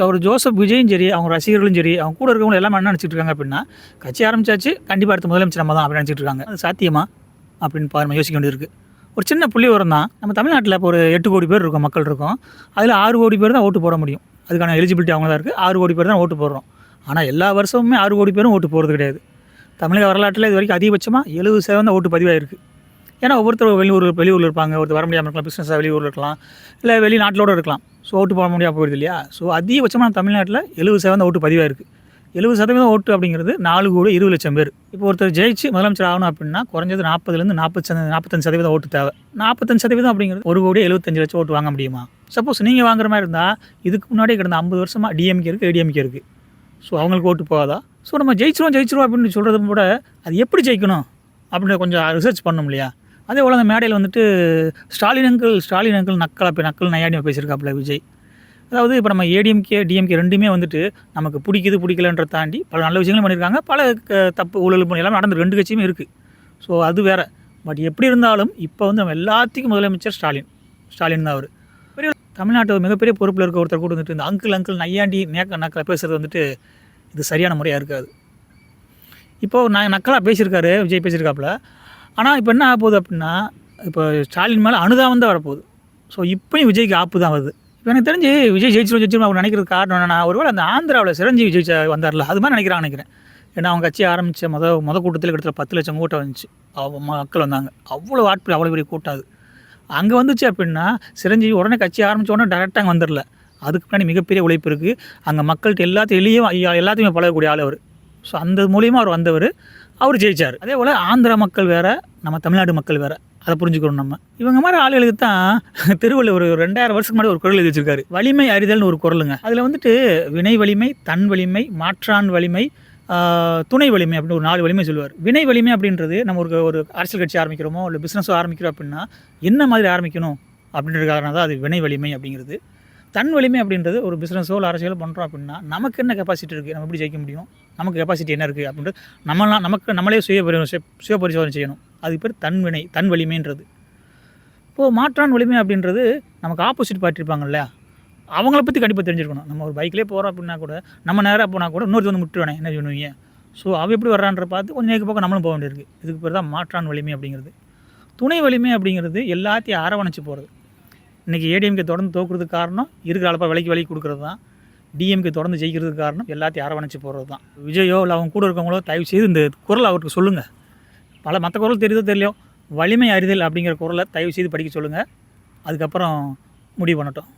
அவர் Joseph விஜயும் சரி, அவங்க ரசிகர்களும் சரி, அவங்க கூட இருக்கவங்க எல்லாமே என்ன நினச்சிட்டு இருக்காங்க அப்படின்னா, கட்சி ஆரம்பிச்சாச்சு, கண்டிப்பாக அடுத்த முதலமைச்சர் நம்ம தான் அப்படின்னு நினச்சிட்டு இருக்காங்க. அது சாத்தியமா அப்படின்னு பாருங்க, யோசிக்க வேண்டியது இருக்குது. ஒரு சின்ன புள்ளி வரும் தான். நம்ம தமிழ்நாட்டில் இப்போ ஒரு 8 கோடி பேர் இருக்கோம், மக்கள் இருக்கோம். அதில் 6 கோடி பேர் தான் ஓட்டு போட முடியும். அதுக்கான எலிஜிபிலிட்டி அவங்க தான் இருக்குது. 6 கோடி பேர் தான் ஓட்டு போடுறோம். ஆனால் எல்லா வருஷமுமே 6 கோடி பேரும் ஓட்டு போகிறது கிடையாது. தமிழக வரலாற்றில் இது வரைக்கும் அதிகபட்சமாக 70% ஓட்டு பதிவாயிருக்கு. ஏன்னா ஒவ்வொருத்தர் வெளியூரில் இருப்பாங்க, ஒருத்தர் வர முடியாமல் இருக்கலாம், பிஸ்னஸாக வெளியூரில் இருக்கலாம், இல்லை வெளிநாட்டிலோடு இருக்கலாம். ஸோ ஓட்டு போட முடியாமல் போயிடுது இல்லையா? ஸோ அதிகபட்சமாக தமிழ்நாட்டில் 70% ஓட்டு பதிவாயிருக்கு. 70% ஓட்டு அப்படிங்கிறது 4 கோடி 20 லட்சம் பேர். இப்போ ஒருத்தர் ஜெயிச்சு முதலமைச்சர் ஆகணும் அப்படின்னா குறைஞ்சது 40லேருந்து 45% ஓட்டு தேவை. 45% அப்படிங்கிறது 1 கோடி 75 லட்சம் ஓட்டு வாங்க முடியுமா? சப்போஸ் நீங்கள் வாங்குற மாதிரி இருந்தால் இதுக்கு முன்னாடியே கிடந்த 50 வருஷமாக டிஎம்கே இருக்குது, ஏடிஎம்கே இருக்குது. ஸோ அவங்களுக்கு ஓட்டு போகாதா? ஸோ நம்ம ஜெயிச்சிருவோம் அப்படின்னு சொல்கிறத விட அது எப்படி ஜெயிக்கணும் அப்படின்னு கொஞ்சம் ரிசர்ச் பண்ணணும் இல்லையா? அதே போல் அந்த மேடையில் வந்துட்டு ஸ்டாலின் அங்கிள் நக்கல் நையாண்டியாக பேசியிருக்காப்புல விஜய். அதாவது இப்போ நம்ம ஏடிஎம்கே டிஎம்கே ரெண்டுமே வந்துட்டு நமக்கு பிடிக்கலன்ற தாண்டி பல நல்ல விஷயங்களும் பண்ணியிருக்காங்க, பல தப்பு ஊழல் எல்லாமே நடந்து 2 கட்சியுமே இருக்குது. ஸோ அது வேறு. பட் எப்படி இருந்தாலும் இப்போ வந்து நம்ம எல்லாத்துக்கும் முதலமைச்சர் ஸ்டாலின் தான். அவர் பெரிய தமிழ்நாட்டு மிகப்பெரிய பொறுப்பில் இருக்க ஒருத்தர் கூட வந்துட்டு இந்த அங்கிள் நையாண்டி நக்கலை பேசுகிறது வந்துட்டு இது சரியான முறையாக இருக்காது. இப்போது நக்கலாக பேசியிருக்காரு, விஜய் பேசியிருக்காப்புல. ஆனால் இப்போ என்ன ஆக போகுது அப்படின்னா, இப்போ ஸ்டாலின் மேலே அனுதாபம் தான் வரப்போகுது. ஸோ இப்போயும் விஜய்க்கு ஆப்பு தான் வருது. இப்போ எனக்கு தெரிஞ்சு விஜய் ஜெயிச்சிரும் அவர் நினைக்கிறது காரணம் என்னன்னா, ஒருவேளை அந்த ஆந்திராவில் சிரஞ்சீவி விஜய் வந்தார்ல, அது மாதிரி நினைக்கிறேன். ஏன்னா அவங்க கட்சி ஆரம்பித்த முத கூட்டத்தில் கிட்டத்தட்ட 10 லட்சம் கூட்டம் வந்துச்சு, மக்கள் வந்தாங்க. அவ்வளோ ஆட்கள், அவ்வளோ பெரிய கூட்டம். அது அங்கே வந்துச்சு அப்படின்னா சிரஞ்சீவி உடனே கட்சி ஆரம்பித்த உடனே டேரெக்டாக அங்கே வந்துடல. அதுக்கு முன்னாடி மிகப்பெரிய உழைப்பு இருக்குது. அங்கே மக்கள்கிட்ட எல்லாத்தையுமே பழகக்கூடிய ஆள் அவர். ஸோ அந்த மூலியமாக அவர் வந்தவர், அவர் ஜெயிச்சார். அதே போல் ஆந்திரா மக்கள் வேறு, நம்ம தமிழ்நாடு மக்கள் வேறு. அதை புரிஞ்சுக்கிறோம் நம்ம. இவங்க மாதிரி ஆளுகளுக்கு தான் திருவள்ளுவர் ஒரு 2000 வருஷத்துக்கு முன்னாடி ஒரு குறள் எழுதி வச்சிருக்காரு, வலிமை அறிதல்னு ஒரு குறளுங்க. அதில் வந்துட்டு வினை வலிமை, தன் வலிமை, மாற்றான் வலிமை, துணை வலிமை அப்படின்னு ஒரு 4 வலிமை சொல்லுவார். வினை வலிமை அப்படின்றது நம்ம ஒரு அரசியல் கட்சி ஆரம்பிக்கிறோமோ இல்லை பிஸ்னஸோ ஆரம்பிக்கிறோம் அப்படின்னா என்ன மாதிரி ஆரம்பிக்கணும் அப்படின்றதுக்காக தான் அது வினை வலிமை அப்படிங்கிறது. தன் வலிமை அப்படின்றது ஒரு பிஸ்னஸோ இல்லை அரசியலோ பண்ணுறோம் அப்படின்னா நமக்கு என்ன கெப்பாசிட்டி இருக்குது, நம்ம எப்படி ஜெயிக்க முடியும், நமக்கு கெப்பாசிட்டி என்ன இருக்குது அப்படின்றது நம்மளே சுய பரிசோதனை செய்யணும். அது பேர் தன் வலிமைன்றது. இப்போது மாற்றான் வலிமை அப்படின்றது நமக்கு ஆப்போசிட் பார்ட்டி இருப்பாங்க இல்லையா, அவங்கள பற்றி கண்டிப்பாக தெரிஞ்சிருக்கணும். நம்ம ஒரு பைக்லேயே போகிறோம் அப்படின்னா கூட, நம்ம நேராக போனால் கூட இன்னொருத்தர் வந்து முட்டுவானே என்ன பண்ணுவீங்க. ஸோ அவள் எப்படி வர்றான்ற பார்த்து கொஞ்சம் நேருக்கு பக்கம் நம்மளும் போக வேண்டியிருக்கு. இதுக்கு பேர் தான் மாற்றான் வலிமை அப்படிங்கிறது. துணை வலிமை அப்படிங்கிறது எல்லாத்தையும் அரவணைச்சு போகிறது. இன்றைக்கி ஏடிஎம்கே தொடர்ந்து தோக்குறதுக்கு காரணம் இருக்கிற அளப்பாக விலைக்கு கொடுக்குறது தான். டிஎம்கே தொடர்ந்து ஜெயிக்கிறதுக்கு காரணம் எல்லாத்தையும் அரவணைச்சு போகிறது தான். விஜயோ இல்லை அவங்க கூட இருக்கவங்களோ தயவு செய்து இந்த குரலை அவருக்கு சொல்லுங்கள். மற்ற குரல் தெரியுதோ தெரியலையோ, வலிமை அறிதல் அப்படிங்கிற குரலை தயவு செய்து படிக்க சொல்லுங்கள். அதுக்கப்புறம் முடிவு பண்ணட்டும்.